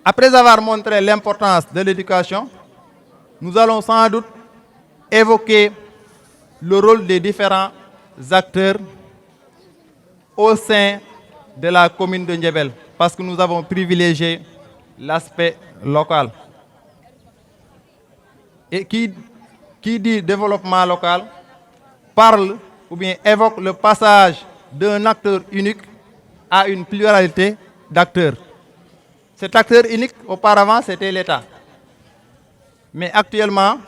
Après avoir montré l'importance de l'éducation, nous allons sans doute évoquer le rôle des différents acteurs au sein de la commune de Ndiébel, parce que nous avons privilégié l'aspect local. Et qui dit développement local parle ou bien évoque le passage d'un acteur unique à une pluralité d'acteurs. Cet acteur unique, auparavant, c'était l'État. Mais actuellement,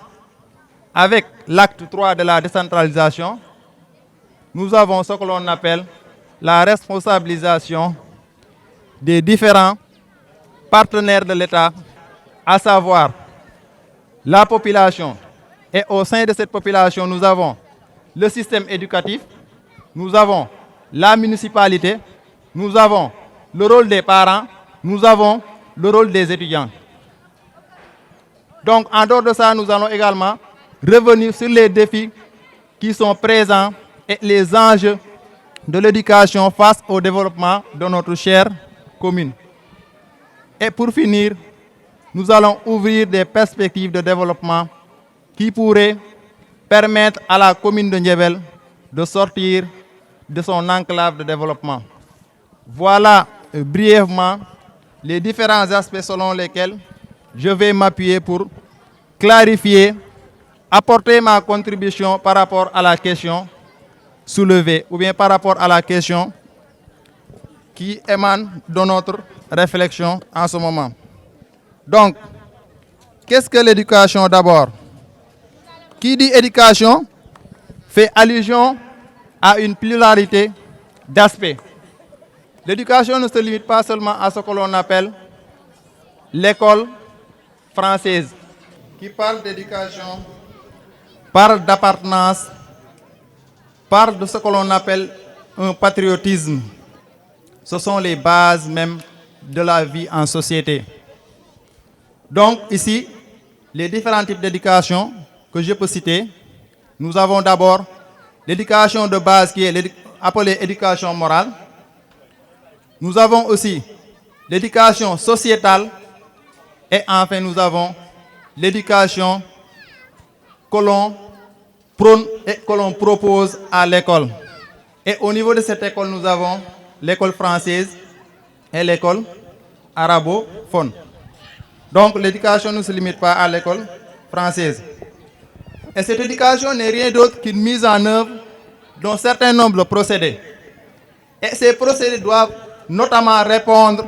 avec l'acte 3 de la décentralisation, nous avons ce que l'on appelle la responsabilisation des différents partenaires de l'État, à savoir la population. Et au sein de cette population, nous avons le système éducatif, nous avons la municipalité, nous avons le rôle des parents, nous avons le rôle des étudiants. Donc, en dehors de ça, nous allons également revenir sur les défis qui sont présents et les enjeux de l'éducation face au développement de notre chère commune. Et pour finir, nous allons ouvrir des perspectives de développement qui pourraient permettre à la commune de Ndiébel de sortir de son enclave de développement. Voilà brièvement les différents aspects selon lesquels je vais m'appuyer pour clarifier, apporter ma contribution par rapport à la question soulevée ou bien par rapport à la question qui émane de notre réflexion en ce moment. Donc, qu'est-ce que l'éducation d'abord? Qui dit éducation fait allusion à une pluralité d'aspects. L'éducation ne se limite pas seulement à ce que l'on appelle l'école française, qui parle d'éducation, parle d'appartenance, parle de ce que l'on appelle un patriotisme. Ce sont les bases même de la vie en société. Donc ici, les différents types d'éducation que je peux citer, nous avons d'abord l'éducation de base qui est appelée éducation morale. Nous avons aussi l'éducation sociétale et enfin nous avons l'éducation que l'on prône et que l'on propose à l'école. Et au niveau de cette école, nous avons l'école française et l'école arabophone. Donc l'éducation ne se limite pas à l'école française. Et cette éducation n'est rien d'autre qu'une mise en œuvre d'un certain nombre de procédés. Et ces procédés doivent notamment répondre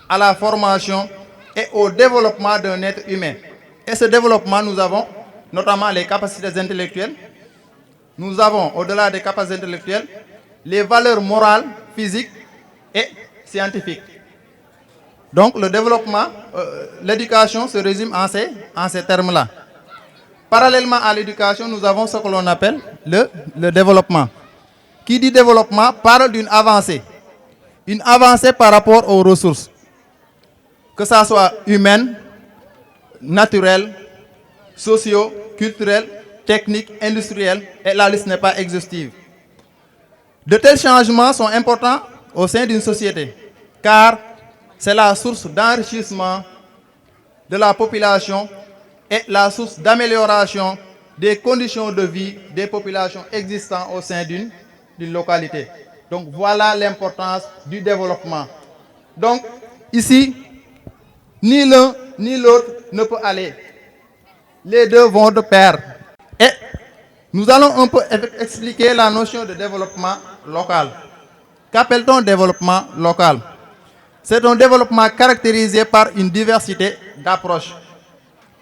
à la formation et au développement d'un être humain. Et ce développement, nous avons notamment les capacités intellectuelles. Nous avons, au-delà des capacités intellectuelles, les valeurs morales, physiques et scientifiques. Donc le développement, l'éducation se résume en ces termes-là. Parallèlement à l'éducation, nous avons ce que l'on appelle le développement. Qui dit développement parle d'une avancée. Une avancée par rapport aux ressources. Que ça soit humaine, naturelle, socio, culturelle, technique, industrielle, et la liste n'est pas exhaustive. De tels changements sont importants au sein d'une société, car c'est la source d'enrichissement de la population et la source d'amélioration des conditions de vie des populations existant au sein d'une localité. Donc voilà l'importance du développement. Donc ici, ni l'un ni l'autre ne peut aller. Les deux vont de pair. Et nous allons un peu expliquer la notion de développement local. Qu'appelle-t-on développement local? C'est un développement caractérisé par une diversité d'approches.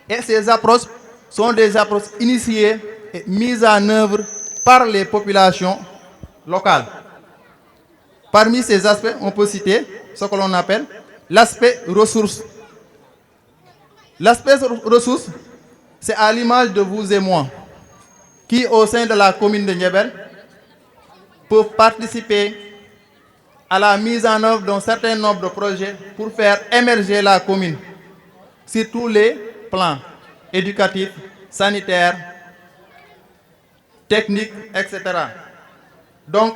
Et ces approches sont des approches initiées et mises en œuvre par les populations locales. Parmi ces aspects, on peut citer ce que l'on appelle l'aspect ressources. L'aspect ressources, c'est à l'image de vous et moi, qui au sein de la commune de Ndiébel peuvent participer à la mise en œuvre d'un certain nombre de projets pour faire émerger la commune sur tous les plans éducatifs, sanitaires, techniques, etc. Donc,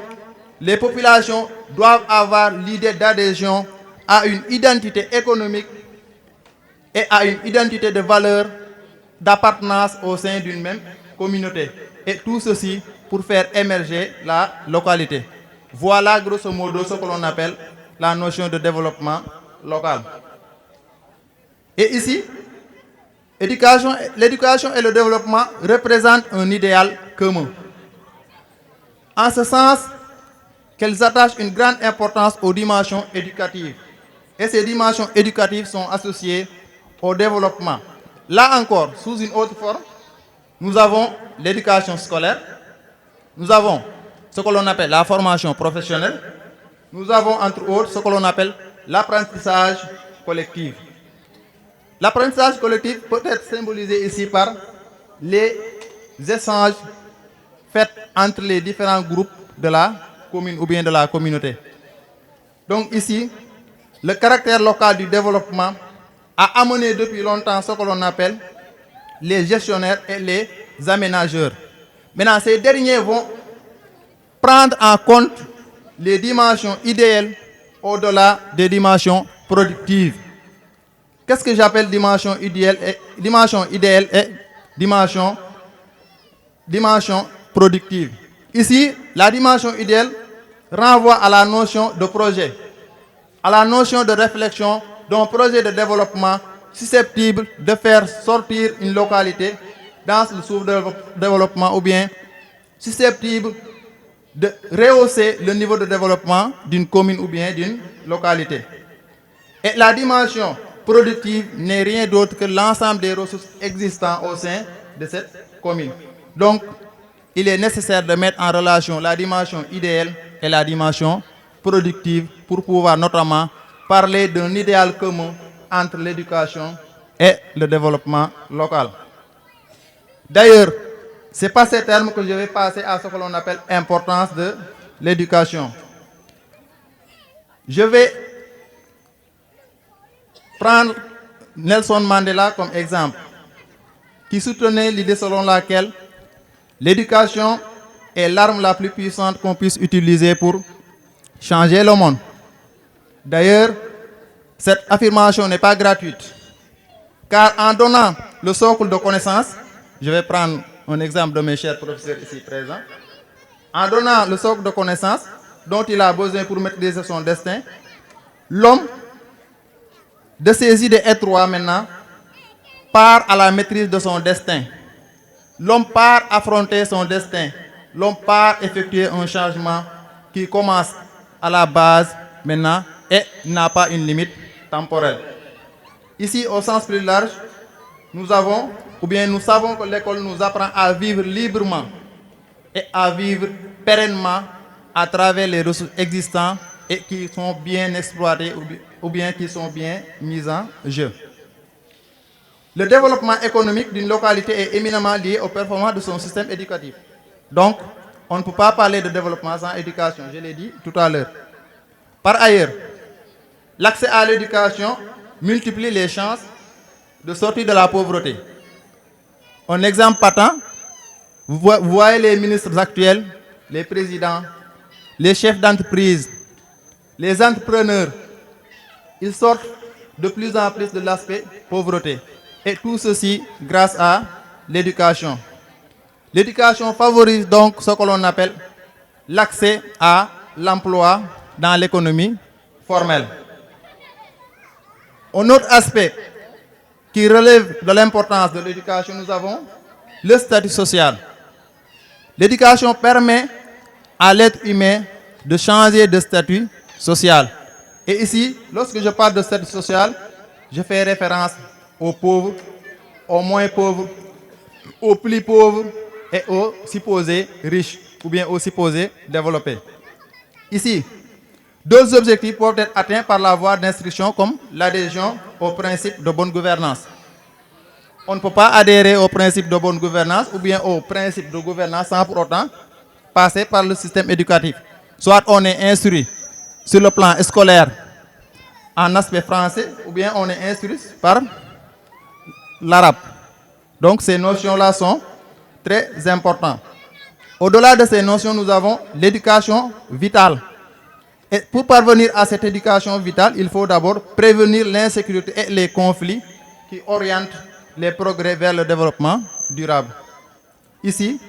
les populations doivent avoir l'idée d'adhésion à une identité économique et à une identité de valeur, d'appartenance au sein d'une même communauté. Et tout ceci pour faire émerger la localité. Voilà grosso modo ce que l'on appelle la notion de développement local. Et ici, l'éducation et le développement représentent un idéal commun. En ce sens qu'elles attachent une grande importance aux dimensions éducatives. Et ces dimensions éducatives sont associées au développement. Là encore, sous une autre forme, nous avons l'éducation scolaire, nous avons ce que l'on appelle la formation professionnelle, nous avons entre autres ce que l'on appelle l'apprentissage collectif. L'apprentissage collectif peut être symbolisé ici par les échanges faits entre les différents groupes de la commune ou bien de la communauté. Donc ici, le caractère local du développement a amené depuis longtemps ce que l'on appelle les gestionnaires et les aménageurs. Maintenant, ces derniers vont prendre en compte les dimensions idéales au-delà des dimensions productives. Qu'est-ce que j'appelle dimension idéale et dimension productive? Ici, la dimension idéale renvoie à la notion de projet, à la notion de réflexion d'un projet de développement susceptible de faire sortir une localité dans le sous-développement ou bien susceptible de rehausser le niveau de développement d'une commune ou bien d'une localité. Et la dimension productive n'est rien d'autre que l'ensemble des ressources existantes au sein de cette commune. Donc, il est nécessaire de mettre en relation la dimension idéale et la dimension productive pour pouvoir notamment parler d'un idéal commun entre l'éducation et le développement local. D'ailleurs, c'est par ces termes que je vais passer à ce que l'on appelle l'importance de l'éducation. Je vais prendre Nelson Mandela comme exemple, qui soutenait l'idée selon laquelle l'éducation est l'arme la plus puissante qu'on puisse utiliser pour changer le monde. D'ailleurs, cette affirmation n'est pas gratuite, car en donnant le socle de connaissances, je vais prendre un exemple de mes chers professeurs ici présents, en donnant le socle de connaissances dont il a besoin pour maîtriser son destin, l'homme, de ses idées étroites maintenant, part à la maîtrise de son destin. L'homme part affronter son destin. L'homme part effectuer un changement qui commence à la base maintenant et n'a pas une limite temporelle. Ici, au sens plus large, nous savons que l'école nous apprend à vivre librement et à vivre pérennement à travers les ressources existantes et qui sont bien exploitées ou bien qui sont bien mises en jeu. Le développement économique d'une localité est éminemment lié aux performances de son système éducatif. Donc, on ne peut pas parler de développement sans éducation, je l'ai dit tout à l'heure. Par ailleurs, l'accès à l'éducation multiplie les chances de sortir de la pauvreté. Un exemple patent, vous voyez les ministres actuels, les présidents, les chefs d'entreprise, les entrepreneurs, ils sortent de plus en plus de l'aspect pauvreté. Et tout ceci grâce à l'éducation. L'éducation favorise donc ce que l'on appelle l'accès à l'emploi dans l'économie formelle. Un autre aspect qui relève de l'importance de l'éducation, nous avons le statut social. L'éducation permet à l'être humain de changer de statut social. Et ici, lorsque je parle de statut social, je fais référence aux pauvres, aux moins pauvres, aux plus pauvres et aux supposés riches ou bien aux supposés développés. Ici, d'autres objectifs peuvent être atteints par la voie d'instruction comme l'adhésion au principe de bonne gouvernance. On ne peut pas adhérer au principe de bonne gouvernance ou bien au principe de gouvernance sans pour autant passer par le système éducatif. Soit on est instruit sur le plan scolaire en aspect français ou bien on est instruit par l'arabe. Donc ces notions-là sont très importantes. Au-delà de ces notions, nous avons l'éducation vitale. Et pour parvenir à cette éducation vitale, il faut d'abord prévenir l'insécurité et les conflits qui orientent les progrès vers le développement durable. Ici,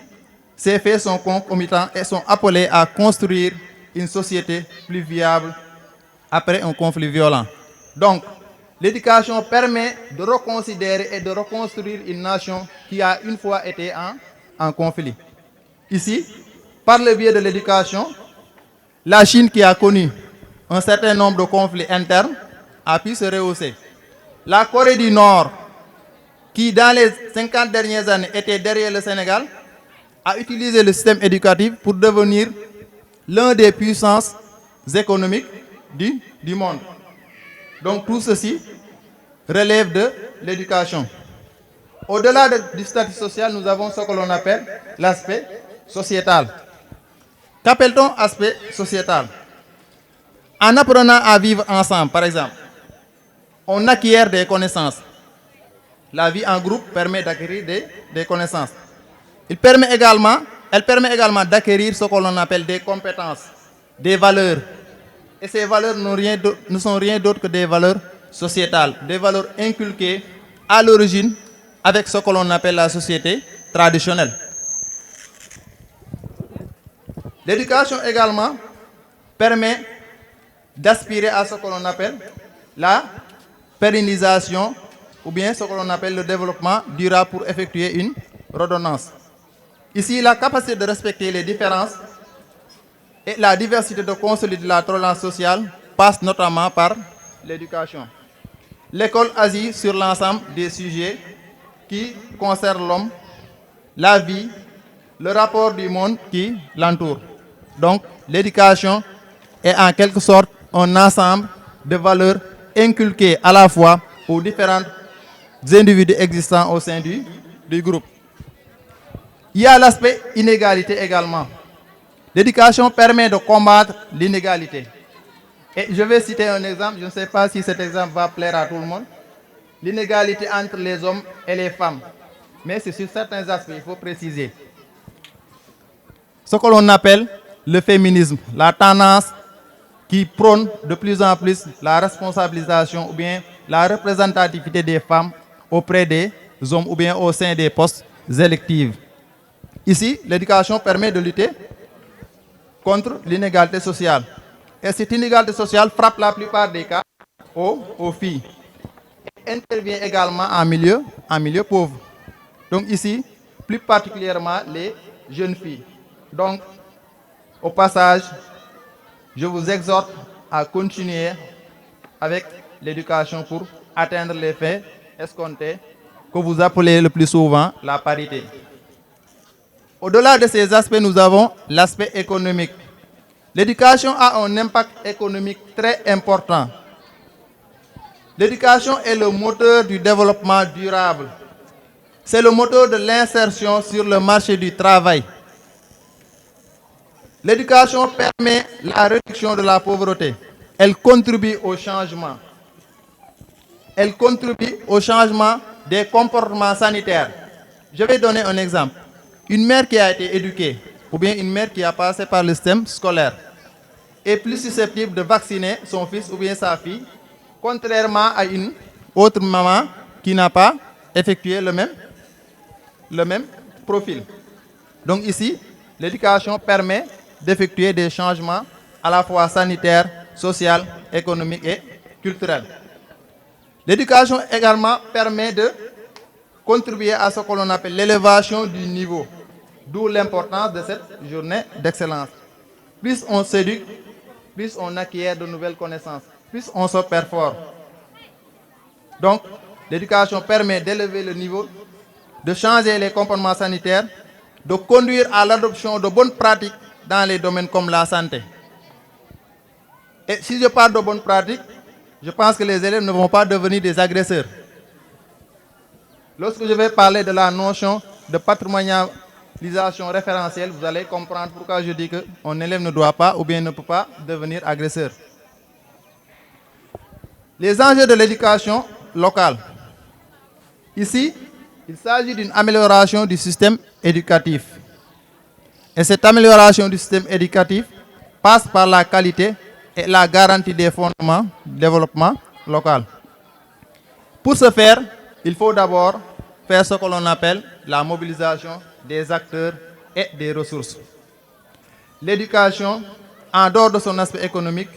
ces faits sont concomitants et sont appelés à construire une société plus viable après un conflit violent. Donc, l'éducation permet de reconsidérer et de reconstruire une nation qui a une fois été en conflit. Ici, par le biais de l'éducation, la Chine qui a connu un certain nombre de conflits internes a pu se rehausser. La Corée du Nord, qui dans les 50 dernières années était derrière le Sénégal, a utilisé le système éducatif pour devenir l'un des puissances économiques du monde. Donc tout ceci relève de l'éducation. Au-delà du statut social, nous avons ce que l'on appelle l'aspect sociétal. Qu'appelle-t-on aspect sociétal? En apprenant à vivre ensemble, par exemple, on acquiert des connaissances. La vie en groupe permet d'acquérir des connaissances. Elle permet également d'acquérir ce que l'on appelle des compétences, des valeurs. Et ces valeurs ne sont rien d'autre que des valeurs sociétales, des valeurs inculquées à l'origine avec ce que l'on appelle la société traditionnelle. L'éducation également permet d'aspirer à ce que l'on appelle la pérennisation ou bien ce que l'on appelle le développement durable pour effectuer une redondance. Ici, la capacité de respecter les différences et la diversité de consolider la tolérance sociale passe notamment par l'éducation. L'école agit sur l'ensemble des sujets qui concernent l'homme, la vie, le rapport du monde qui l'entoure. Donc, l'éducation est en quelque sorte un ensemble de valeurs inculquées à la fois aux différents individus existants au sein du groupe. Il y a l'aspect inégalité également. L'éducation permet de combattre l'inégalité. Et je vais citer un exemple, je ne sais pas si cet exemple va plaire à tout le monde. L'inégalité entre les hommes et les femmes. Mais c'est sur certains aspects, il faut préciser. Ce que l'on appelle le féminisme, la tendance qui prône de plus en plus la responsabilisation ou bien la représentativité des femmes auprès des hommes ou bien au sein des postes électifs. Ici, l'éducation permet de lutter contre l'inégalité sociale. Et cette inégalité sociale frappe la plupart des cas aux filles. Elle intervient également en milieu pauvre. Donc ici, plus particulièrement les jeunes filles. Donc, au passage, je vous exhorte à continuer avec l'éducation pour atteindre les faits escomptés que vous appelez le plus souvent la parité. Au-delà de ces aspects, nous avons l'aspect économique. L'éducation a un impact économique très important. L'éducation est le moteur du développement durable. C'est le moteur de l'insertion sur le marché du travail. L'éducation permet la réduction de la pauvreté. Elle contribue au changement. Elle contribue au changement des comportements sanitaires. Je vais donner un exemple. Une mère qui a été éduquée, ou bien une mère qui a passé par le système scolaire, est plus susceptible de vacciner son fils ou bien sa fille, contrairement à une autre maman qui n'a pas effectué le même profil. Donc ici, l'éducation permet d'effectuer des changements à la fois sanitaires, sociaux, économiques et culturels. L'éducation également permet de contribuer à ce que l'on appelle l'élévation du niveau, d'où l'importance de cette journée d'excellence. Plus on s'éduque, plus on acquiert de nouvelles connaissances, plus on se perfore. Donc, l'éducation permet d'élever le niveau, de changer les comportements sanitaires, de conduire à l'adoption de bonnes pratiques dans les domaines comme la santé. Et si je parle de bonnes pratiques, je pense que les élèves ne vont pas devenir des agresseurs. Lorsque je vais parler de la notion de patrimonialisation référentielle, vous allez comprendre pourquoi je dis qu'un élève ne doit pas ou bien ne peut pas devenir agresseur. Les enjeux de l'éducation locale. Ici, il s'agit d'une amélioration du système éducatif. Et cette amélioration du système éducatif passe par la qualité et la garantie des fondements du développement local. Pour ce faire, il faut d'abord faire ce que l'on appelle la mobilisation des acteurs et des ressources. L'éducation, en dehors de son aspect économique,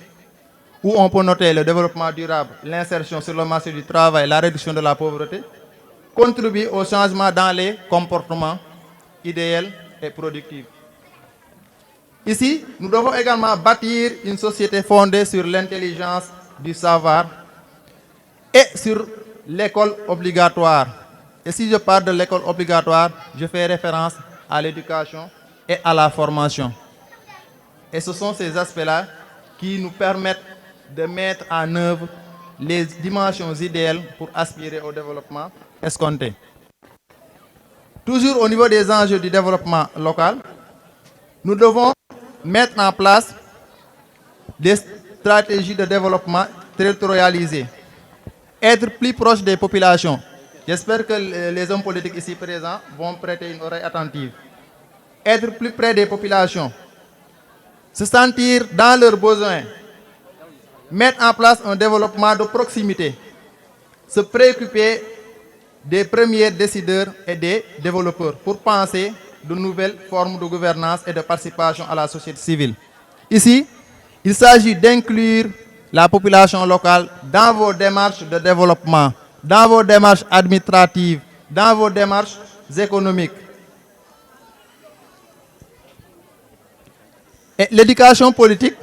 où on peut noter le développement durable, l'insertion sur le marché du travail, la réduction de la pauvreté, contribue au changement dans les comportements idéaux et productifs. Ici, nous devons également bâtir une société fondée sur l'intelligence du savoir et sur l'école obligatoire. Et si je parle de l'école obligatoire, je fais référence à l'éducation et à la formation. Et ce sont ces aspects-là qui nous permettent de mettre en œuvre les dimensions idéales pour aspirer au développement escompté. Toujours au niveau des enjeux du développement local, nous devons mettre en place des stratégies de développement territorialisées, être plus proche des populations. J'espère que les hommes politiques ici présents vont prêter une oreille attentive. Être plus près des populations, se sentir dans leurs besoins, mettre en place un développement de proximité, se préoccuper des premiers décideurs et des développeurs pour penser de nouvelles formes de gouvernance et de participation à la société civile. Ici, il s'agit d'inclure la population locale dans vos démarches de développement, dans vos démarches administratives, dans vos démarches économiques. Et l'éducation politique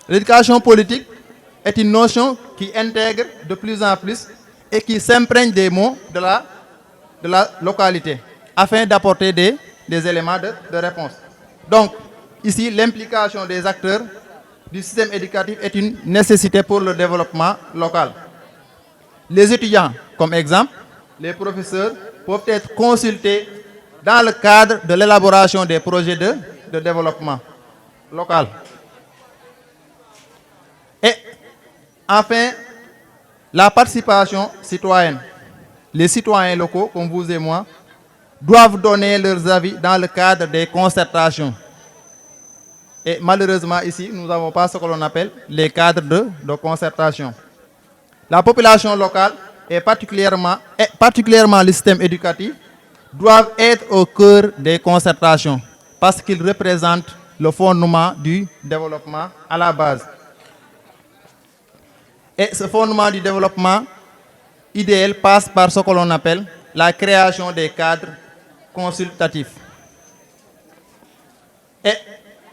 est une notion qui intègre de plus en plus et qui s'imprègne des mots de la localité afin d'apporter des éléments de réponse. Donc, ici, l'implication des acteurs du système éducatif est une nécessité pour le développement local. Les étudiants, comme exemple, les professeurs peuvent être consultés dans le cadre de l'élaboration des projets de développement local. Et enfin, la participation citoyenne. Les citoyens locaux, comme vous et moi, doivent donner leurs avis dans le cadre des concertations. Et malheureusement, ici, nous n'avons pas ce que l'on appelle les cadres de concertation. La population locale, et particulièrement le système éducatif, doivent être au cœur des concertations parce qu'ils représentent le fondement du développement à la base. Et ce fondement du développement idéal passe par ce que l'on appelle la création des cadres consultatifs. Et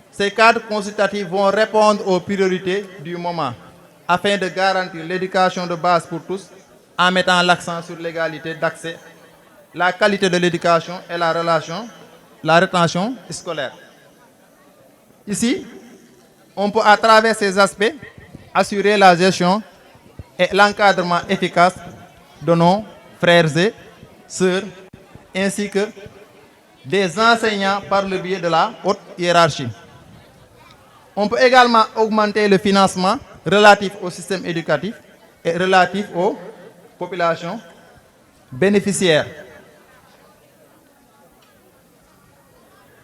ces cadres consultatifs vont répondre aux priorités du moment afin de garantir l'éducation de base pour tous en mettant l'accent sur l'égalité d'accès, la qualité de l'éducation et la rétention scolaire. Ici, on peut à travers ces aspects assurer la gestion et l'encadrement efficace de nos frères et sœurs, ainsi que des enseignants par le biais de la haute hiérarchie. On peut également augmenter le financement relatif au système éducatif et relatif aux populations bénéficiaires.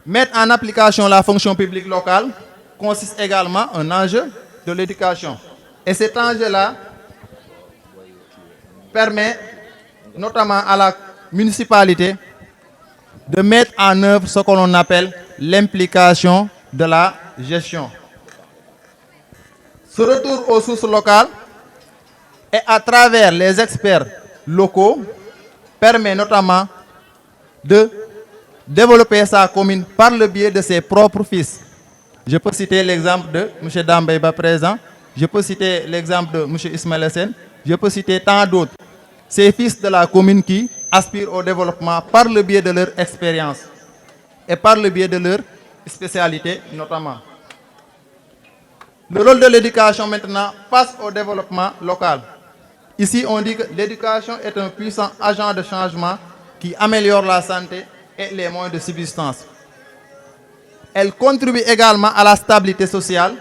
Mettre en application la fonction publique locale consiste également en un enjeu de l'éducation. Et cet enjeu-là permet notamment à la municipalité de mettre en œuvre ce que l'on appelle l'implication de la gestion. Ce retour aux sources locales et à travers les experts locaux permet notamment de développer sa commune par le biais de ses propres fils. Je peux citer l'exemple de M. Dambeyba présent, je peux citer l'exemple de M. Ismaël Hassen, je peux citer tant d'autres. Ces fils de la commune qui aspirent au développement par le biais de leur expérience et par le biais de leur spécialité notamment. Le rôle de l'éducation maintenant passe au développement local. Ici, on dit que l'éducation est un puissant agent de changement qui améliore la santé et les moyens de subsistance. Elle contribue également à la stabilité sociale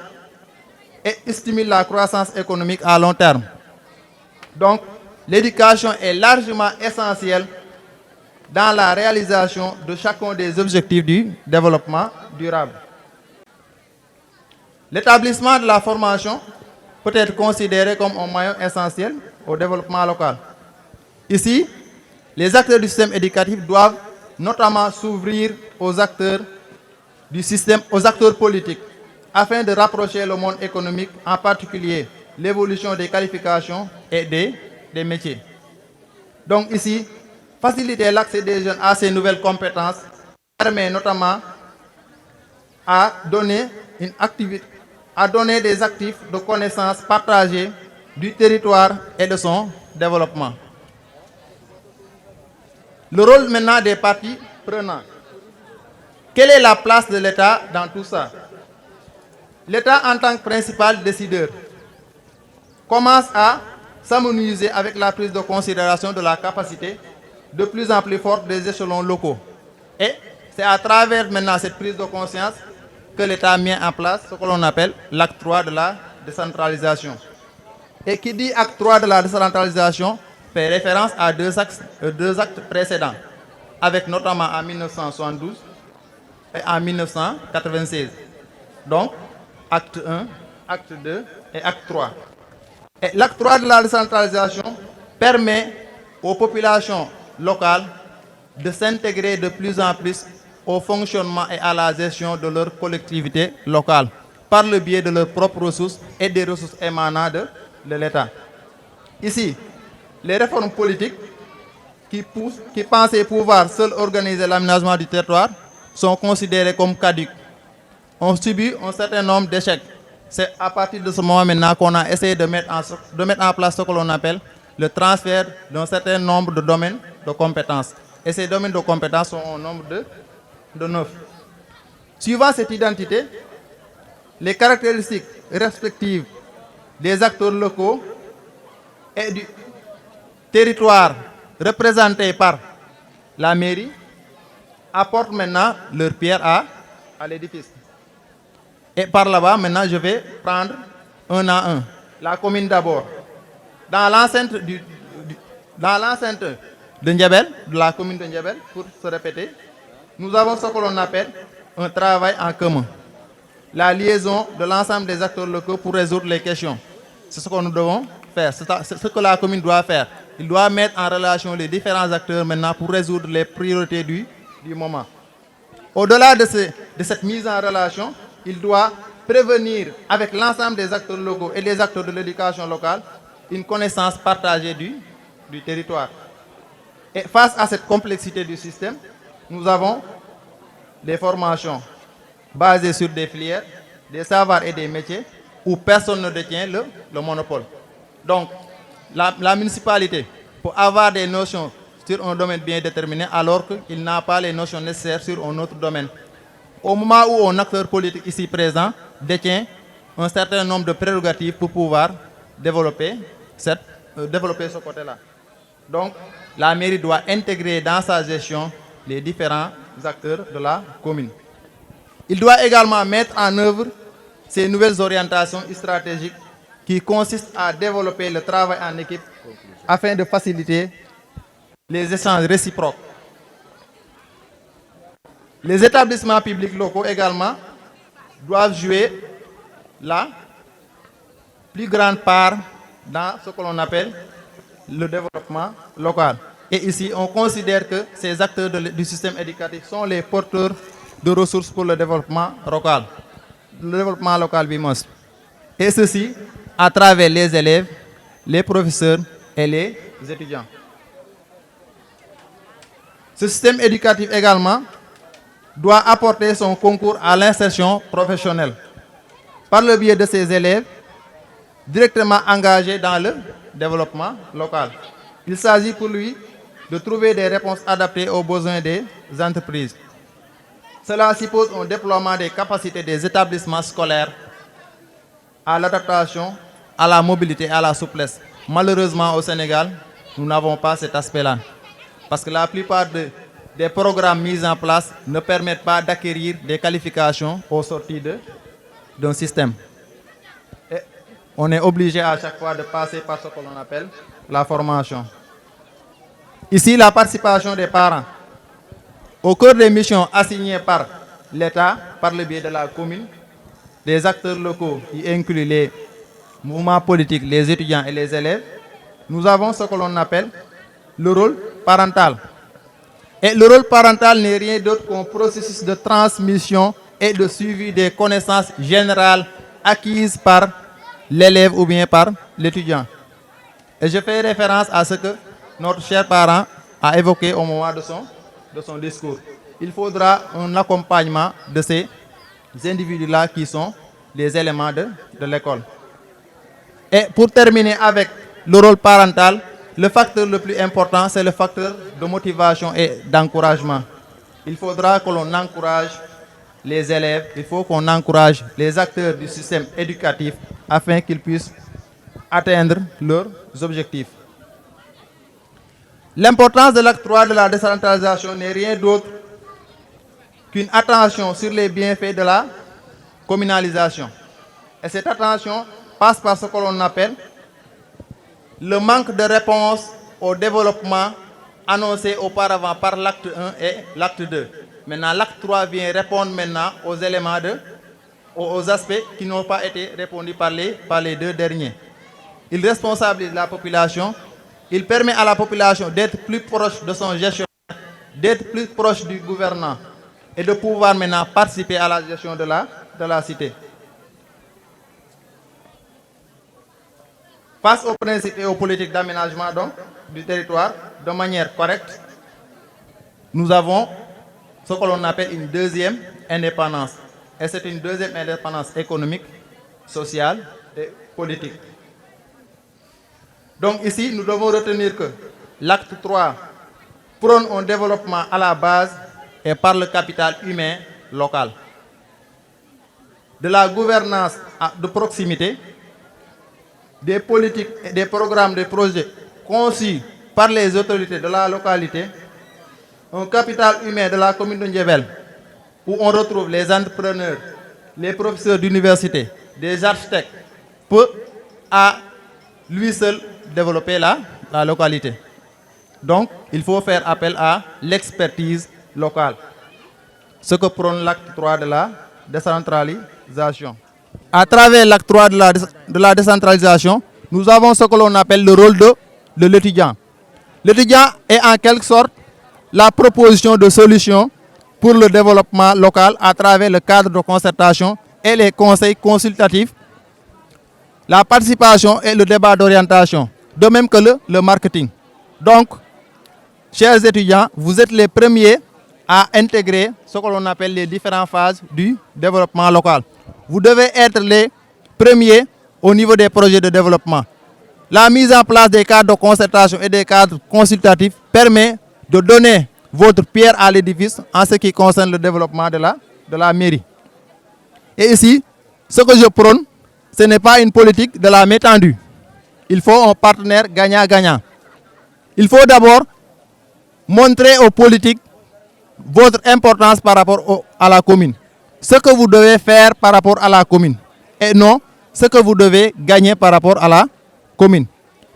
et stimule la croissance économique à long terme. Donc, l'éducation est largement essentielle dans la réalisation de chacun des objectifs du développement durable. L'établissement de la formation peut être considéré comme un moyen essentiel au développement local. Ici, les acteurs du système éducatif doivent notamment s'ouvrir aux acteurs du système, aux acteurs politiques, afin de rapprocher le monde économique, en particulier l'évolution des qualifications et des métiers. Donc ici, faciliter l'accès des jeunes à ces nouvelles compétences permet notamment à donner des actifs de connaissances partagées du territoire et de son développement. Le rôle maintenant des parties prenantes. Quelle est la place de l'État dans tout ça? L'État, en tant que principal décideur, commence à s'harmoniser avec la prise de considération de la capacité de plus en plus forte des échelons locaux. Et c'est à travers maintenant cette prise de conscience que l'État a mis en place ce que l'on appelle l'acte 3 de la décentralisation. Et qui dit acte 3 de la décentralisation fait référence à deux actes précédents, avec notamment en 1972 et en 1996. Donc, acte 1, acte 2 et acte 3. Et l'acte 3 de la décentralisation permet aux populations locales de s'intégrer de plus en plus au fonctionnement et à la gestion de leur collectivité locale par le biais de leurs propres ressources et des ressources émanant de l'État. Ici, les réformes politiques qui pensaient pouvoir seules organiser l'aménagement du territoire sont considérées comme caduques. On subit un certain nombre d'échecs. C'est à partir de ce moment maintenant qu'on a essayé de mettre en place ce que l'on appelle le transfert d'un certain nombre de domaines de compétences. Et ces domaines de compétences sont au nombre de 9. Suivant cette identité, les caractéristiques respectives des acteurs locaux et du territoire représenté par la mairie apportent maintenant leur pierre à l'édifice. Et par là-bas, maintenant, je vais prendre un à un. La commune d'abord. Dans l'enceinte de Ndiabel, de la commune de Ndiabel, pour se répéter, nous avons ce que l'on appelle un travail en commun. La liaison de l'ensemble des acteurs locaux pour résoudre les questions. C'est ce que nous devons faire. C'est ce que la commune doit faire. Il doit mettre en relation les différents acteurs maintenant pour résoudre les priorités du moment. Au-delà de cette mise en relation, il doit prévenir avec l'ensemble des acteurs locaux et des acteurs de l'éducation locale une connaissance partagée du territoire. Et face à cette complexité du système, nous avons des formations basées sur des filières, des savoirs et des métiers où personne ne détient le monopole. Donc, la municipalité peut avoir des notions sur un domaine bien déterminé alors qu'il n'a pas les notions nécessaires sur un autre domaine. Au moment où un acteur politique ici présent détient un certain nombre de prérogatives pour pouvoir développer ce côté-là. Donc, la mairie doit intégrer dans sa gestion les différents acteurs de la commune. Il doit également mettre en œuvre ces nouvelles orientations stratégiques qui consistent à développer le travail en équipe afin de faciliter les échanges réciproques. Les établissements publics locaux également doivent jouer la plus grande part dans ce que l'on appelle le développement local. Et ici, on considère que ces acteurs du système éducatif sont les porteurs de ressources pour le développement local. Le développement local BIMOS. Et ceci à travers les élèves, les professeurs et les étudiants. Ce système éducatif également doit apporter son concours à l'insertion professionnelle par le biais de ses élèves directement engagés dans le développement local. Il s'agit pour lui de trouver des réponses adaptées aux besoins des entreprises. Cela suppose un déploiement des capacités des établissements scolaires à l'adaptation, à la mobilité et à la souplesse. Malheureusement, au Sénégal, nous n'avons pas cet aspect-là. Parce que la plupart des programmes mis en place ne permettent pas d'acquérir des qualifications au sortir d'un système. Et on est obligé à chaque fois de passer par ce que l'on appelle la formation. Ici, la participation des parents. Au cœur des missions assignées par l'État, par le biais de la commune, des acteurs locaux qui incluent les mouvements politiques, les étudiants et les élèves, nous avons ce que l'on appelle le rôle parental. Et le rôle parental n'est rien d'autre qu'un processus de transmission et de suivi des connaissances générales acquises par l'élève ou bien par l'étudiant. Et je fais référence à ce que notre cher parent a évoqué au moment de son discours. Il faudra un accompagnement de ces individus-là qui sont les éléments de l'école. Et pour terminer avec le rôle parental, le facteur le plus important, c'est le facteur de motivation et d'encouragement. Il faudra que l'on encourage les élèves, il faut qu'on encourage les acteurs du système éducatif afin qu'ils puissent atteindre leurs objectifs. L'importance de l'acte 3 de la décentralisation n'est rien d'autre qu'une attention sur les bienfaits de la communalisation. Et cette attention passe par ce que l'on appelle le manque de réponse au développement annoncé auparavant par l'acte 1 et l'acte 2. Maintenant, l'acte 3 vient répondre maintenant aux éléments aux aspects qui n'ont pas été répondus par les deux derniers. Il responsabilise la population, il permet à la population d'être plus proche de son gestionnaire, d'être plus proche du gouvernant et de pouvoir maintenant participer à la gestion de la cité. Face aux principes et aux politiques d'aménagement du territoire de manière correcte, nous avons ce que l'on appelle une deuxième indépendance. Et c'est une deuxième indépendance économique, sociale et politique. Donc ici, nous devons retenir que l'acte 3 prône un développement à la base et par le capital humain local. De la gouvernance de proximité, des politiques, et des programmes, des projets conçus par les autorités de la localité, un capital humain de la commune de Ndiébel, où on retrouve les entrepreneurs, les professeurs d'université, des architectes, peut à lui seul développer la localité. Donc, il faut faire appel à l'expertise locale. Ce que prône l'acte 3 de la décentralisation. À travers l'acte 3 de la décentralisation, nous avons ce que l'on appelle le rôle de l'étudiant. L'étudiant est en quelque sorte la proposition de solutions pour le développement local à travers le cadre de concertation et les conseils consultatifs, la participation et le débat d'orientation, de même que le marketing. Donc, chers étudiants, vous êtes les premiers à intégrer ce que l'on appelle les différentes phases du développement local. Vous devez être les premiers au niveau des projets de développement. La mise en place des cadres de concertation et des cadres consultatifs permet de donner votre pierre à l'édifice en ce qui concerne le développement de la mairie. Et ici, ce que je prône, ce n'est pas une politique de la main tendue. Il faut un partenaire gagnant-gagnant. Il faut d'abord montrer aux politiques votre importance par rapport à la commune. Ce que vous devez faire par rapport à la commune. Et non ce que vous devez gagner par rapport à la commune.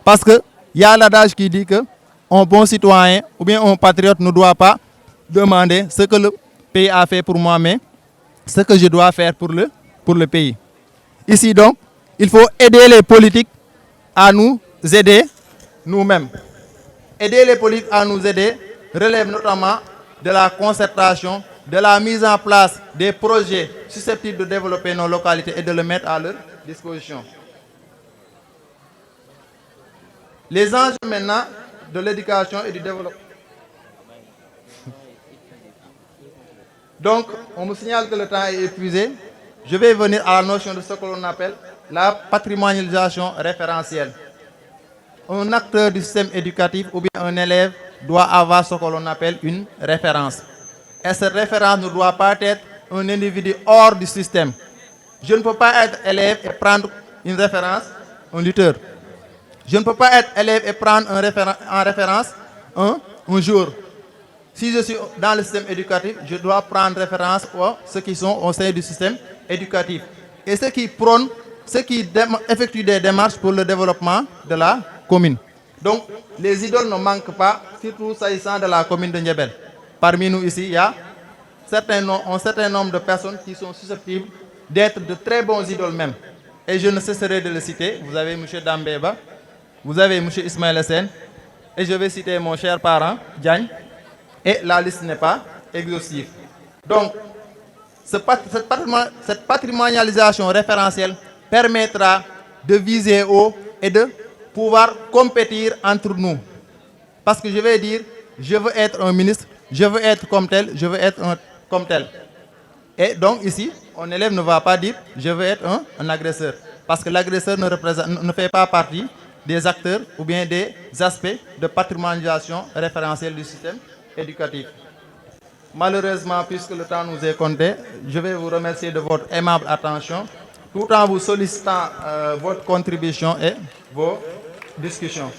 Parce qu'il y a l'adage qui dit que un bon citoyen ou bien un patriote ne doit pas demander ce que le pays a fait pour moi, mais ce que je dois faire pour le pays. Ici donc, il faut aider les politiques à nous aider nous-mêmes. Aider les politiques à nous aider relève notamment de la concertation, de la mise en place des projets susceptibles de développer nos localités et de le mettre à leur disposition. Les enjeux maintenant de l'éducation et du développement. Donc, on me signale que le temps est épuisé. Je vais venir à la notion de ce que l'on appelle la patrimonialisation référentielle. Un acteur du système éducatif ou bien un élève doit avoir ce que l'on appelle une référence. Et cette référence ne doit pas être un individu hors du système. Je ne peux pas être élève et prendre une référence, un lutteur. Je ne peux pas être élève et prendre en référence un jour. Si je suis dans le système éducatif, je dois prendre référence à ceux qui sont au sein du système éducatif. Et ceux qui prônent, ceux qui effectuent des démarches pour le développement de la commune. Donc, les idoles ne manquent pas, surtout s'agissant de la commune de Ndiébel. Parmi nous ici, il y a un certain nombre de personnes qui sont susceptibles d'être de très bons idoles même. Et je ne cesserai de le citer. Vous avez M. Dambeba, vous avez M. Ismaël Hassen, et je vais citer mon cher parent, Diagne, et la liste n'est pas exhaustive. Donc, cette patrimonialisation référentielle permettra de viser haut et de pouvoir compétir entre nous. Parce que je vais dire, je veux être un ministre, je veux être comme tel, je veux être comme tel. Et donc ici, un élève ne va pas dire, je veux être un agresseur. Parce que l'agresseur ne fait pas partie des acteurs ou bien des aspects de patrimonialisation référentielle du système éducatif. Malheureusement, puisque le temps nous est compté, je vais vous remercier de votre aimable attention, tout en vous sollicitant votre contribution et vos discussions.